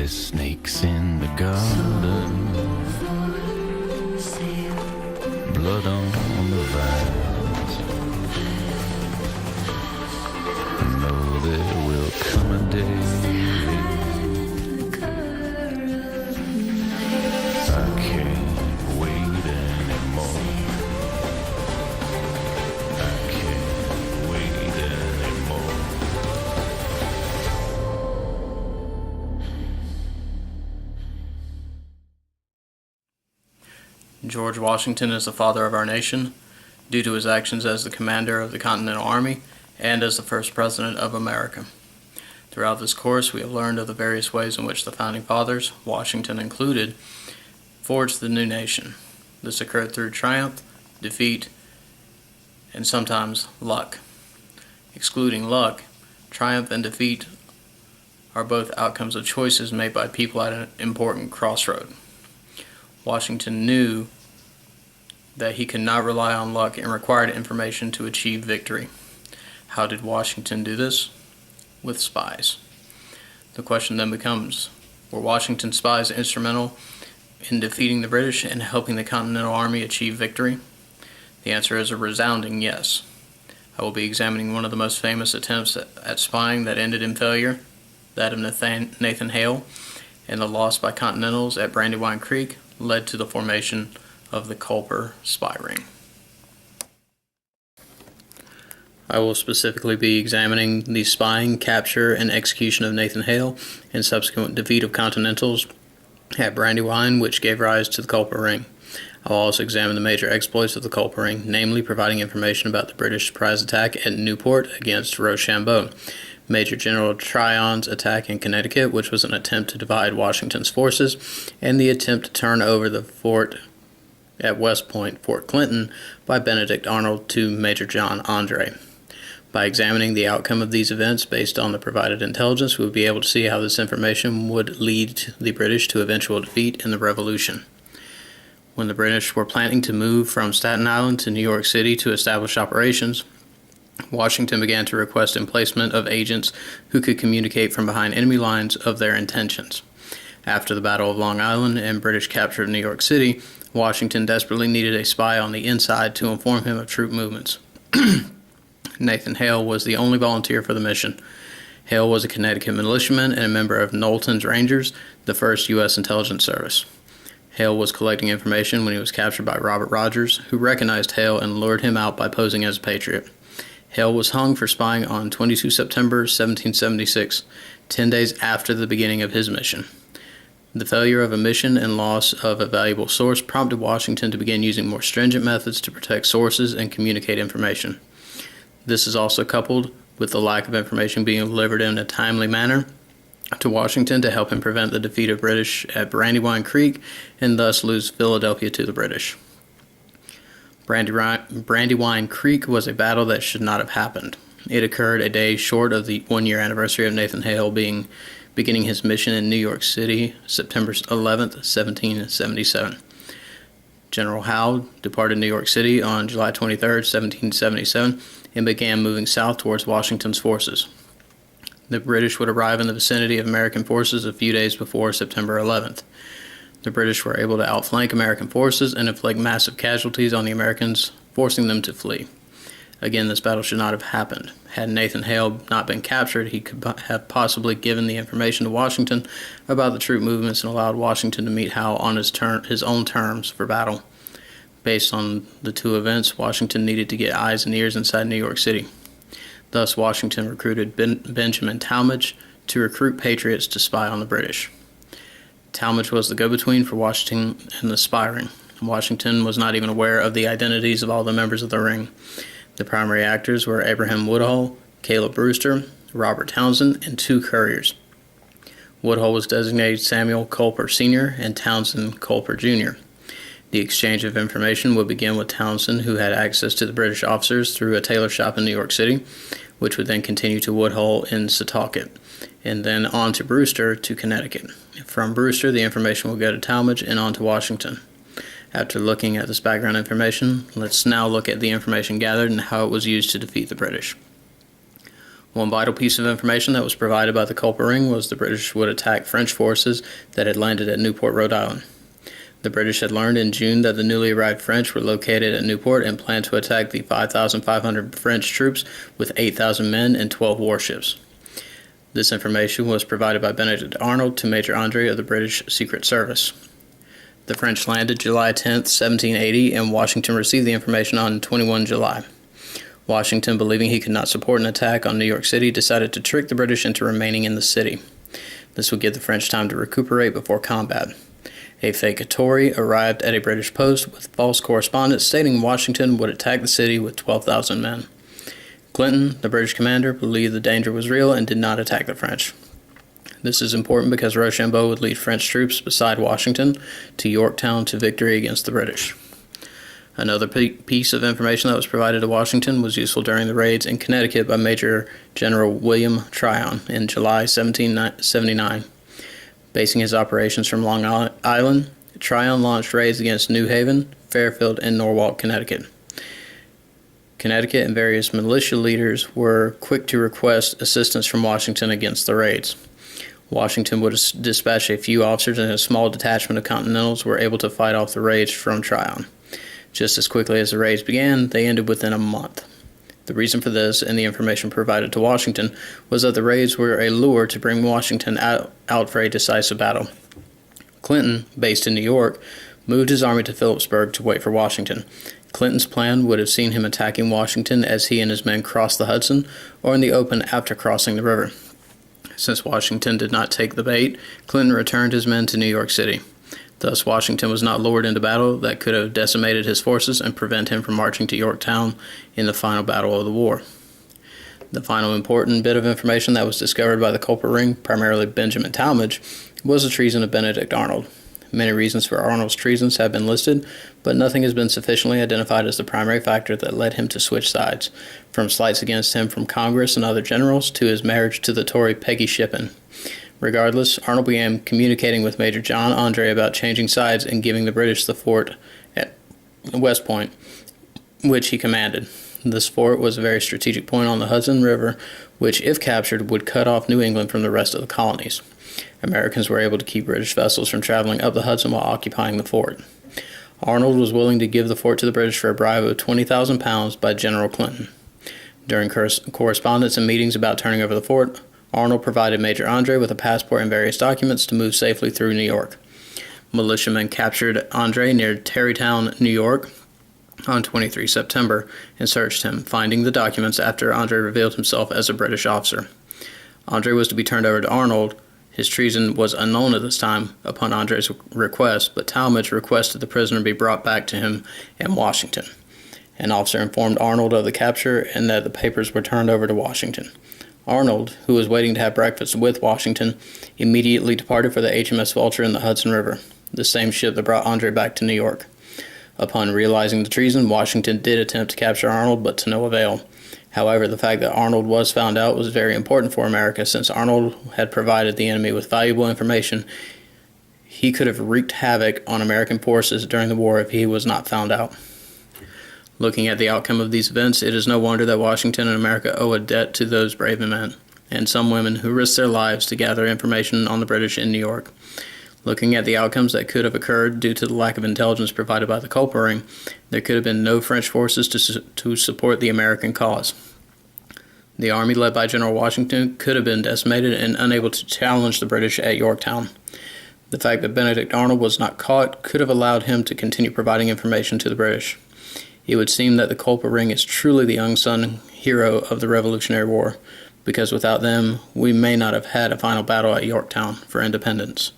there's snakes in the garden, blood on the vines. I know there will come a day I can't wait anymore. I can't wait anymore. George Washington is the father of our nation due to his actions as the commander of the Continental Army and as the first president of America. Throughout this course, we have learned of the various ways in which the founding fathers, Washington included, forged the new nation. This occurred through triumph, defeat, and sometimes luck. Excluding luck, triumph and defeat are both outcomes of choices made by people at an important crossroad. Washington knew that he could not rely on luck and required information to achieve victory. How did Washington do this? With spies. The question then becomes, were Washington's spies instrumental in defeating the British and helping the Continental Army achieve victory? The answer is a resounding yes. I will be examining one of the most famous attempts at spying that ended in failure, that of Nathan Hale, and the loss by Continentals at Brandywine Creek led to the formation of the Culper spy ring. I will specifically be examining the spying, capture, and execution of Nathan Hale and subsequent defeat of Continentals at Brandywine, which gave rise to the Culper ring. I will also examine the major exploits of the Culper ring, namely providing information about the British surprise attack at Newport against Rochambeau, Major General Tryon's attack in Connecticut, which was an attempt to divide Washington's forces, and the attempt to turn over the fort at West Point, Fort Clinton, by Benedict Arnold to Major John Andre. By examining the outcome of these events based on the provided intelligence, we would be able to see how this information would lead the British to eventual defeat in the Revolution. When the British were planning to move from Staten Island to New York City to establish operations, Washington began to request emplacement of agents who could communicate from behind enemy lines of their intentions. After the Battle of Long Island and British capture of New York City, Washington desperately needed a spy on the inside to inform him of troop movements. Nathan Hale was the only volunteer for the mission. Hale was a Connecticut militiaman and a member of Knowlton's Rangers, the first U.S. intelligence service. Hale was collecting information when he was captured by Robert Rogers, who recognized Hale and lured him out by posing as a patriot. Hale was hung for spying on 22 September 1776, 10 days after the beginning of his mission. The failure of a mission and loss of a valuable source prompted Washington to begin using more stringent methods to protect sources and communicate information. This is also coupled with the lack of information being delivered in a timely manner to Washington to help him prevent the defeat of British at Brandywine Creek and thus lose Philadelphia to the British. Brandywine Creek was a battle that should not have happened. It occurred a day short of the one-year anniversary of Nathan Hale beginning his mission in New York City, September 11th, 1777. General Howe departed New York City on July 23rd, 1777, and began moving south towards Washington's forces. The British would arrive in the vicinity of American forces a few days before September 11th. The British were able to outflank American forces and inflict massive casualties on the Americans, forcing them to flee. Again, this battle should not have happened. Had Nathan Hale not been captured, he could have possibly given the information to Washington about the troop movements and allowed Washington to meet Howe on his own terms for battle. Based on the two events, Washington needed to get eyes and ears inside New York City. Thus, Washington recruited Benjamin Talmadge to recruit patriots to spy on the British. Talmadge was the go-between for Washington and the spy ring. Washington was not even aware of the identities of all the members of the ring. The primary actors were Abraham Woodhull, Caleb Brewster, Robert Townsend, and two couriers. Woodhull was designated Samuel Culper Sr. and Townsend Culper Jr. The exchange of information would begin with Townsend, who had access to the British officers through a tailor shop in New York City, which would then continue to Woodhull in Setauket, and then on to Brewster to Connecticut. From Brewster, the information would go to Talmadge and on to Washington. After looking at this background information, let's now look at the information gathered and how it was used to defeat the British. One vital piece of information that was provided by the Culper Ring was the British would attack French forces that had landed at Newport, Rhode Island. The British had learned in June that the newly arrived French were located at Newport and planned to attack the 5,500 French troops with 8,000 men and 12 warships. This information was provided by Benedict Arnold to Major Andre of the British Secret Service. The French landed July 10, 1780, and Washington received the information on 21 July. Washington, believing he could not support an attack on New York City, decided to trick the British into remaining in the city. This would give the French time to recuperate before combat. A fake Tory arrived at a British post with false correspondence stating Washington would attack the city with 12,000 men. Clinton, the British commander, believed the danger was real and did not attack the French. This is important because Rochambeau would lead French troops beside Washington to Yorktown to victory against the British. Another piece of information that was provided to Washington was useful during the raids in Connecticut by Major General William Tryon in July 1779. Basing his operations from Long Island, Tryon launched raids against New Haven, Fairfield, and Norwalk, Connecticut. Connecticut and various militia leaders were quick to request assistance from Washington against the raids. Washington would dispatch a few officers, and a small detachment of Continentals were able to fight off the raids from Tryon. Just as quickly as the raids began, they ended within a month. The reason for this, and the information provided to Washington, was that the raids were a lure to bring Washington out for a decisive battle. Clinton, based in New York, moved his army to Phillipsburg to wait for Washington. Clinton's plan would have seen him attacking Washington as he and his men crossed the Hudson, or in the open after crossing the river. Since Washington did not take the bait, Clinton returned his men to New York City. Thus, Washington was not lured into battle that could have decimated his forces and prevent him from marching to Yorktown in the final battle of the war. The final important bit of information that was discovered by the Culper Ring, primarily Benjamin Talmadge, was the treason of Benedict Arnold. Many reasons for Arnold's treasons have been listed, but nothing has been sufficiently identified as the primary factor that led him to switch sides, from slights against him from Congress and other generals to his marriage to the Tory Peggy Shippen. Regardless, Arnold began communicating with Major John Andre about changing sides and giving the British the fort at West Point, which he commanded. This fort was a very strategic point on the Hudson River, which, if captured, would cut off New England from the rest of the colonies. Americans were able to keep British vessels from traveling up the Hudson while occupying the fort. Arnold was willing to give the fort to the British for a bribe of £20,000 by General Clinton. During correspondence and meetings about turning over the fort, Arnold provided Major Andre with a passport and various documents to move safely through New York. Militiamen captured Andre near Tarrytown, New York, on 23 September and searched him, finding the documents after Andre revealed himself as a British officer. Andre was to be turned over to Arnold. His treason was unknown at this time upon Andre's request, but Talmadge requested the prisoner be brought back to him in Washington. An officer informed Arnold of the capture and that the papers were turned over to Washington. Arnold, who was waiting to have breakfast with Washington, immediately departed for the HMS Vulture in the Hudson River, the same ship that brought Andre back to New York. Upon realizing the treason, Washington did attempt to capture Arnold, but to no avail. However, the fact that Arnold was found out was very important for America, since Arnold had provided the enemy with valuable information. He could have wreaked havoc on American forces during the war if he was not found out. Looking at the outcome of these events, it is no wonder that Washington and America owe a debt to those brave men, and some women who risked their lives to gather information on the British in New York. Looking at the outcomes that could have occurred due to the lack of intelligence provided by the Culper Ring, there could have been no French forces to support the American cause. The army led by General Washington could have been decimated and unable to challenge the British at Yorktown. The fact that Benedict Arnold was not caught could have allowed him to continue providing information to the British. It would seem that the Culper Ring is truly the unsung hero of the Revolutionary War, because without them, we may not have had a final battle at Yorktown for independence.